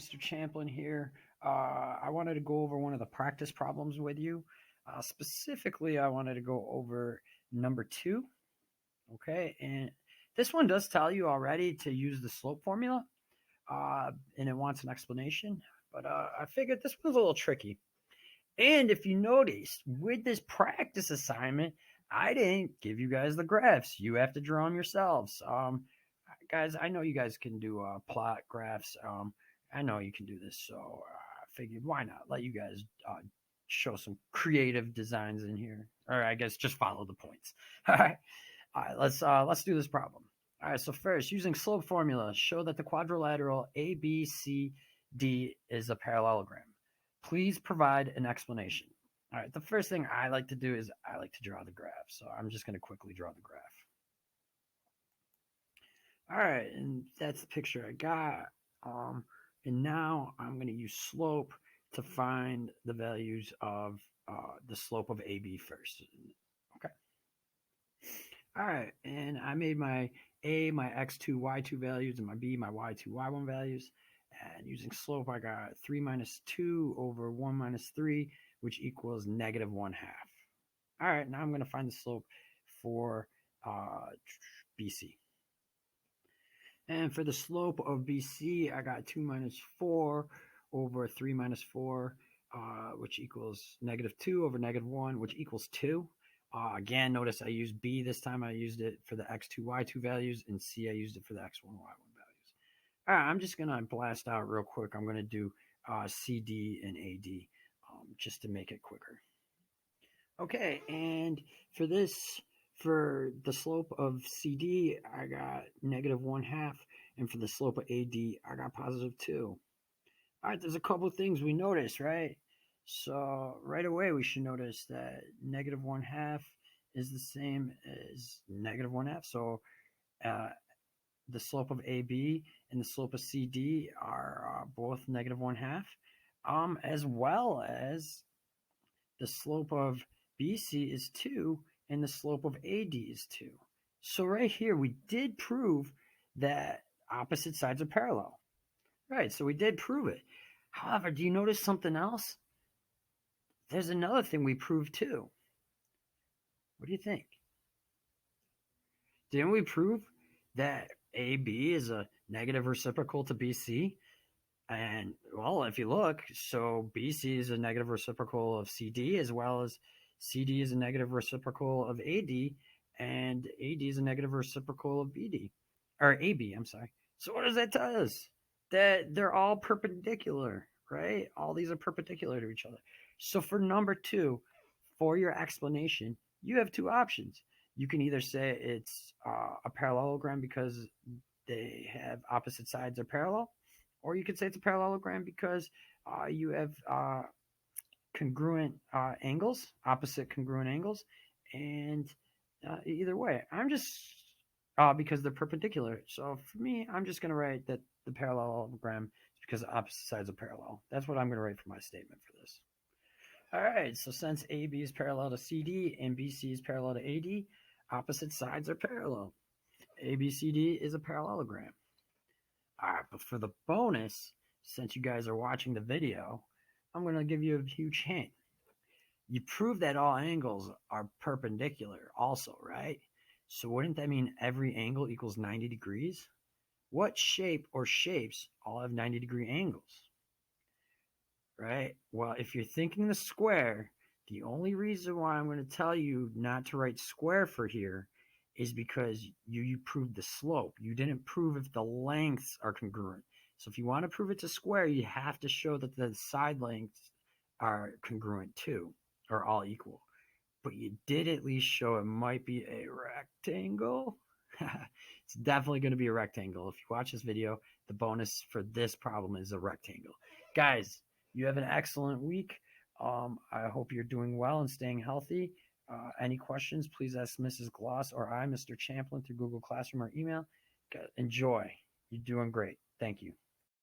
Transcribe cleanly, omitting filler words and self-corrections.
Mr. Champlin here. I wanted to go over one of the practice problems with you. Specifically, I wanted to go over number 2. Okay, and this one does tell you already to use the slope formula, and it wants an explanation. But I figured this one's a little tricky. And if you noticed, with this practice assignment, I didn't give you guys the graphs. You have to draw them yourselves. Guys, I know you guys can do plot graphs. I know you can do this, so I figured why not let you guys show some creative designs in here, or I guess just follow the points. All right, let's do this problem. All right, so first, using slope formula, show that the quadrilateral ABCD is a parallelogram. Please provide an explanation. All right, the first thing I like to do is I like to draw the graph. So I'm just going to quickly draw the graph. All right, and that's the picture I got. And now I'm going to use slope to find the values of the slope of AB first. Okay. All right, and I made my A, my x2, y2 values, and my B, my y2, y1 values. And using slope, I got 3 minus 2 over 1 minus 3, which equals negative 1/2. All right, now I'm going to find the slope for BC. And for the slope of BC, I got 2 minus 4 over 3 minus 4, which equals negative 2 over negative 1, which equals 2. Again, notice I used B this time. I used it for the x2, y2 values, and C I used it for the x1, y1 values. All right, I'm just going to blast out real quick. I'm going to do CD and AD just to make it quicker. Okay, and for this, for the slope of CD, I got negative 1/2, and for the slope of AD, I got positive 2. All right, there's a couple things we notice, right? So right away, we should notice that negative 1/2 is the same as negative 1/2. So the slope of AB and the slope of CD are both negative 1/2, as well as the slope of BC is 2 and the slope of AD is 2. So right here, we did prove that opposite sides are parallel. Right, so we did prove it. However, do you notice something else? There's another thing we proved too. What do you think? Didn't we prove that AB is a negative reciprocal to BC? And, well, if you look, so BC is a negative reciprocal of CD, as well as CD is a negative reciprocal of AD, and AD is a negative reciprocal of BD, or AB, I'm sorry. So what does that tell us? That they're all perpendicular, right? All these are perpendicular to each other. So for number 2, for your explanation, you have 2 options. You can either say it's a parallelogram because they have opposite sides are parallel, or you could say it's a parallelogram because you have congruent angles, opposite congruent angles, and either way, I'm just because they're perpendicular. So for me, I'm just going to write that the parallelogram is because the opposite sides are parallel. That's what I'm going to write for my statement for this. All right, so since AB is parallel to CD and BC is parallel to AD, opposite sides are parallel. ABCD is a parallelogram. All right, but for the bonus, since you guys are watching the video, I'm going to give you a huge hint. You prove that all angles are perpendicular also, right? So wouldn't that mean every angle equals 90 degrees? What shape or shapes all have 90-degree angles? Right? Well, if you're thinking the square, the only reason why I'm going to tell you not to write square for here is because you proved the slope. You didn't prove if the lengths are congruent. So if you want to prove it's a square, you have to show that the side lengths are congruent too, or all equal. But you did at least show it might be a rectangle. It's definitely going to be a rectangle. If you watch this video, the bonus for this problem is a rectangle. Guys, you have an excellent week. I hope you're doing well and staying healthy. Any questions, please ask Mrs. Gloss or I, Mr. Champlin, through Google Classroom or email. Enjoy. You're doing great. Thank you.